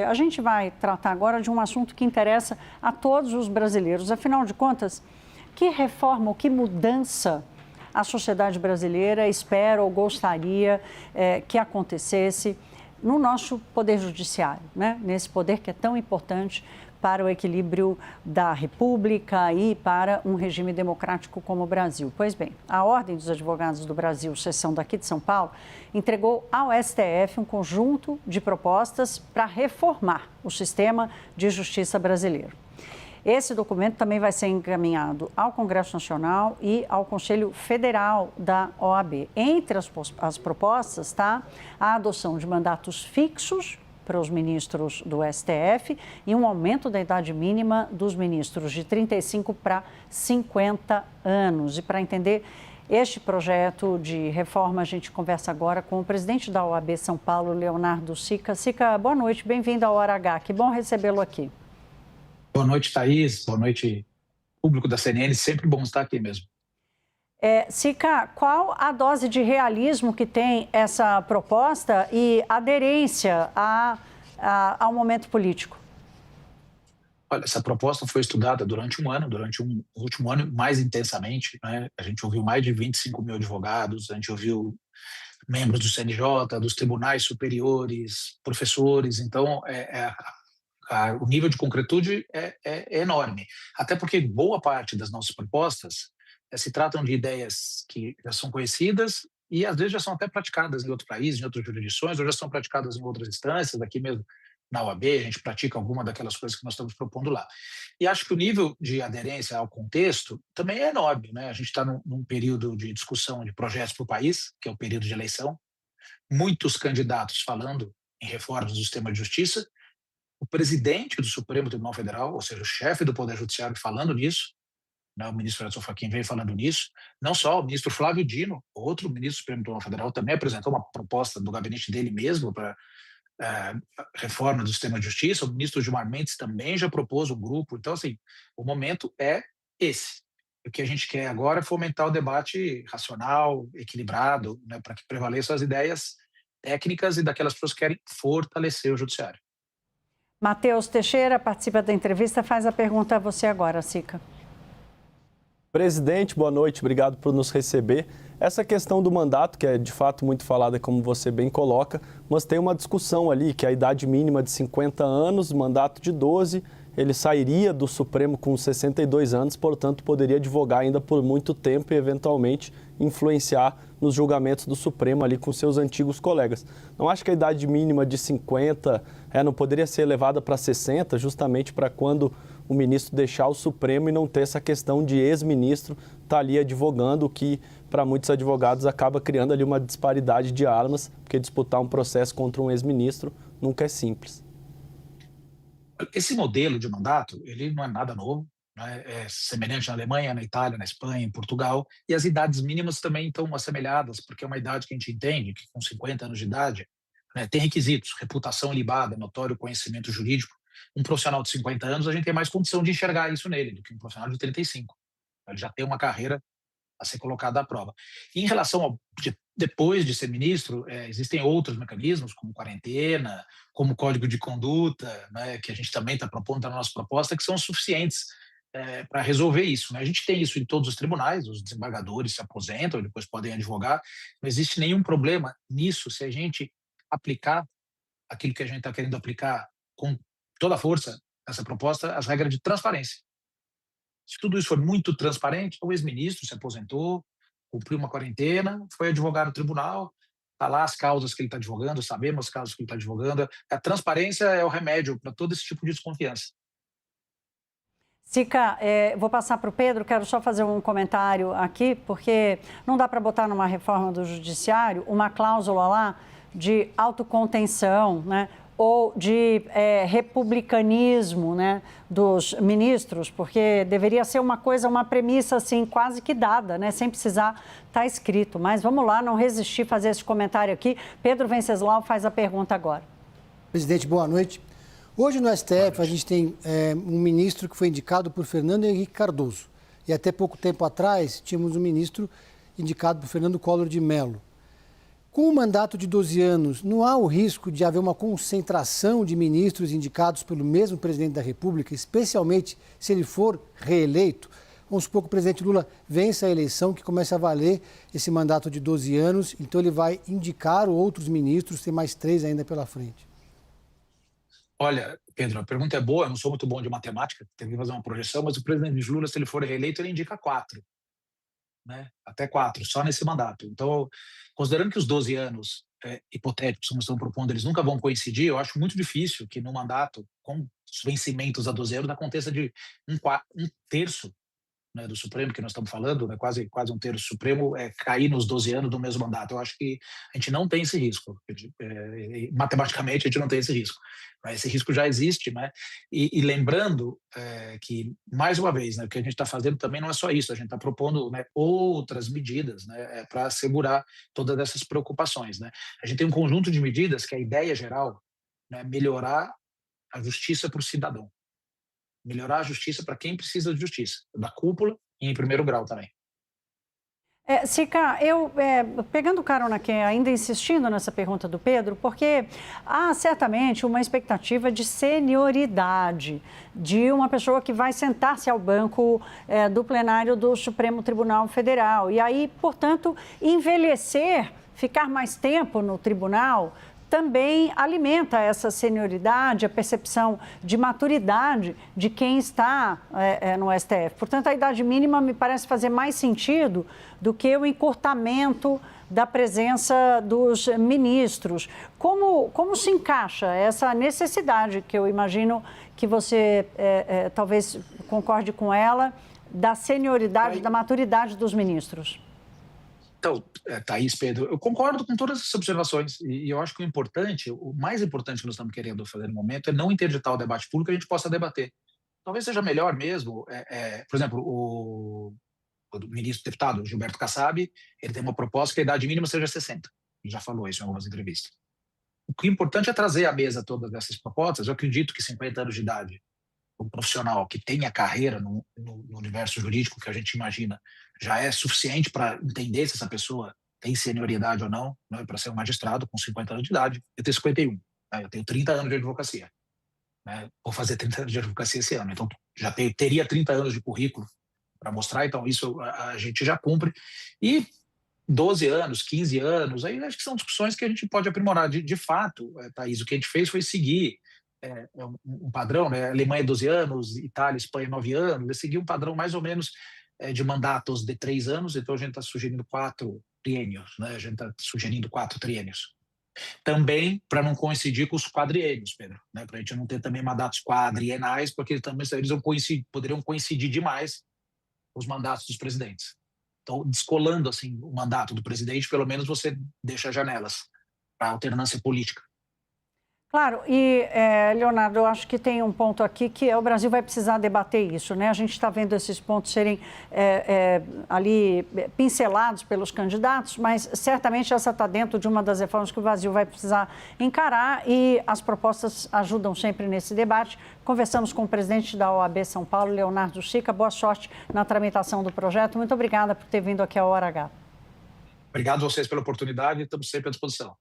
A gente vai tratar agora de um assunto que interessa a todos os brasileiros. Afinal de contas, que reforma ou que mudança a sociedade brasileira espera ou gostaria que acontecesse no nosso poder judiciário, né? Nesse poder que é tão importante para o equilíbrio da República e para um regime democrático como o Brasil. Pois bem, a Ordem dos Advogados do Brasil, seção daqui de São Paulo, entregou ao STF um conjunto de propostas para reformar o sistema de justiça brasileiro. Esse documento também vai ser encaminhado ao Congresso Nacional e ao Conselho Federal da OAB. Entre as propostas está a adoção de mandatos fixos para os ministros do STF e um aumento da idade mínima dos ministros de 35 para 50 anos. E para entender este projeto de reforma, a gente conversa agora com o presidente da OAB São Paulo, Leonardo Sica. Sica, boa noite, bem-vindo ao Hora H. Que bom recebê-lo aqui. Boa noite, Thaís. Boa noite, público da CNN. Sempre bom estar aqui mesmo. Sica, qual a dose de realismo que tem essa proposta e aderência ao momento político? Olha, essa proposta foi estudada durante um último ano mais intensamente, né? A gente ouviu mais de 25 mil advogados, a gente ouviu membros do CNJ, dos tribunais superiores, professores. Então, o nível de concretude é enorme. Até porque boa parte das nossas propostas se tratam de ideias que já são conhecidas e, às vezes, já são até praticadas em outro país, em outras jurisdições, ou já são praticadas em outras instâncias, aqui mesmo na OAB, a gente pratica alguma daquelas coisas que nós estamos propondo lá. E acho que o nível de aderência ao contexto também é enorme, né? A gente está num período de discussão de projetos para o país, que é o período de eleição, muitos candidatos falando em reformas do sistema de justiça, o presidente do Supremo Tribunal Federal, ou seja, o chefe do Poder Judiciário falando nisso, né, o ministro Edson Fachin veio falando nisso, não só o ministro Flávio Dino, outro ministro do Supremo Tribunal Federal, também apresentou uma proposta do gabinete dele mesmo para reforma do sistema de justiça, o ministro Gilmar Mendes também já propôs um grupo. Então, assim, o momento é esse. O que a gente quer agora é fomentar o debate racional, equilibrado, né, para que prevaleçam as ideias técnicas e daquelas pessoas que querem fortalecer o judiciário. Matheus Teixeira participa da entrevista, faz a pergunta a você agora, Sica. Presidente, boa noite, obrigado por nos receber. Essa questão do mandato, que é de fato muito falada, como você bem coloca, mas tem uma discussão ali, que é a idade mínima de 50 anos, mandato de 12, ele sairia do Supremo com 62 anos, portanto poderia advogar ainda por muito tempo e eventualmente influenciar nos julgamentos do Supremo ali com seus antigos colegas. Não acho que a idade mínima de 50 não poderia ser elevada para 60, justamente para quando o ministro deixar o Supremo e não ter essa questão de ex-ministro estar ali advogando, o que para muitos advogados acaba criando ali uma disparidade de armas, porque disputar um processo contra um ex-ministro nunca é simples. Esse modelo de mandato, ele não é nada novo, né? É semelhante na Alemanha, na Itália, na Espanha, em Portugal, e as idades mínimas também estão assemelhadas, porque é uma idade que a gente entende que com 50 anos de idade, né, tem requisitos, reputação ilibada, notório conhecimento jurídico. Um profissional de 50 anos, a gente tem mais condição de enxergar isso nele do que um profissional de 35. Ele já tem uma carreira a ser colocada à prova. E em relação ao depois de ser ministro, existem outros mecanismos, como quarentena, como código de conduta, né, que a gente também está propondo na nossa proposta, que são suficientes para resolver isso, né? A gente tem isso em todos os tribunais, os desembargadores se aposentam e depois podem advogar. Não existe nenhum problema nisso se a gente aplicar aquilo que a gente está querendo aplicar com toda a força, essa proposta, as regras de transparência. Se tudo isso for muito transparente, o ex-ministro se aposentou, cumpriu uma quarentena, foi advogar no tribunal, está lá as causas que ele está advogando, sabemos as causas que ele está advogando. A transparência é o remédio para todo esse tipo de desconfiança. Sica, vou passar para o Pedro, quero só fazer um comentário aqui, porque não dá para botar numa reforma do judiciário uma cláusula lá de autocontenção, né? Ou de republicanismo, né, dos ministros, porque deveria ser uma coisa, uma premissa assim quase que dada, né, sem precisar estar escrito. Mas vamos lá, não resistir fazer esse comentário aqui. Pedro Venceslau faz a pergunta agora. Presidente, boa noite. Hoje no STF a gente tem um ministro que foi indicado por Fernando Henrique Cardoso. E até pouco tempo atrás tínhamos um ministro indicado por Fernando Collor de Mello. Com o mandato de 12 anos, não há o risco de haver uma concentração de ministros indicados pelo mesmo presidente da República, especialmente se ele for reeleito? Vamos supor que o presidente Lula vença a eleição, que comece a valer esse mandato de 12 anos, então ele vai indicar outros ministros, tem mais 3 ainda pela frente. Olha, Pedro, a pergunta é boa, eu não sou muito bom de matemática, tenho que fazer uma projeção, mas o presidente Lula, se ele for reeleito, ele indica 4. Né? Até 4, só nesse mandato. Então, considerando que os 12 anos hipotéticos que nós estamos propondo, eles nunca vão coincidir, eu acho muito difícil que no mandato, com os vencimentos a 12 anos, aconteça de um terço, né, do Supremo, que nós estamos falando, né, quase um terço do Supremo, cair nos 12 anos do mesmo mandato. Eu acho que a gente não tem esse risco. Matematicamente, a gente não tem esse risco. Mas esse risco já existe, né? E lembrando que, mais uma vez, né, o que a gente está fazendo também não é só isso, a gente está propondo, né, outras medidas, né, para assegurar todas essas preocupações. Né? A gente tem um conjunto de medidas que a ideia geral, né, melhorar a justiça para o cidadão. Melhorar a justiça para quem precisa de justiça, da cúpula e em primeiro grau também. Sica, pegando carona aqui, ainda insistindo nessa pergunta do Pedro, porque há certamente uma expectativa de senioridade de uma pessoa que vai sentar-se ao banco do plenário do Supremo Tribunal Federal. E aí, portanto, envelhecer, ficar mais tempo no tribunal, também alimenta essa senioridade, a percepção de maturidade de quem está no STF. Portanto, a idade mínima me parece fazer mais sentido do que o encurtamento da presença dos ministros. Como se encaixa essa necessidade, que eu imagino que você talvez concorde com ela, da senioridade, da maturidade dos ministros? Então, Thaís, Pedro, eu concordo com todas essas observações e eu acho que o mais importante que nós estamos querendo fazer no momento é não interditar o debate público, que a gente possa debater. Talvez seja melhor mesmo, por exemplo, o ministro deputado Gilberto Kassab, ele tem uma proposta que a idade mínima seja 60. Ele já falou isso em algumas entrevistas. O que é importante é trazer à mesa todas essas propostas. Eu acredito que 50 anos de idade, um profissional que tenha carreira no universo jurídico que a gente imagina, já é suficiente para entender se essa pessoa tem senioridade ou não, né, para ser um magistrado com 50 anos de idade. Eu tenho 51, né, eu tenho 30 anos de advocacia. Né, vou fazer 30 anos de advocacia esse ano, então já teria 30 anos de currículo para mostrar, então isso a gente já cumpre. E 12 anos, 15 anos, aí acho que são discussões que a gente pode aprimorar. De fato, Thaís, o que a gente fez foi seguir um padrão, né? Alemanha 12 anos, Itália, Espanha 9 anos, seguir um padrão mais ou menos de mandatos de 3 anos, então a gente está sugerindo 4 triênios, né? A gente está sugerindo 4 triênios. Também para não coincidir com os quadriênios, Pedro, né? Para a gente não ter também mandatos quadrienais, porque também eles poderiam coincidir demais com os mandatos dos presidentes. Então, descolando assim o mandato do presidente, pelo menos você deixa janelas para alternância política. Claro, e Leonardo, eu acho que tem um ponto aqui que o Brasil vai precisar debater isso, né? A gente está vendo esses pontos serem ali pincelados pelos candidatos, mas certamente essa está dentro de uma das reformas que o Brasil vai precisar encarar e as propostas ajudam sempre nesse debate. Conversamos com o presidente da OAB São Paulo, Leonardo Sica. Boa sorte na tramitação do projeto. Muito obrigada por ter vindo aqui ao Hora H. Obrigado a vocês pela oportunidade e estamos sempre à disposição.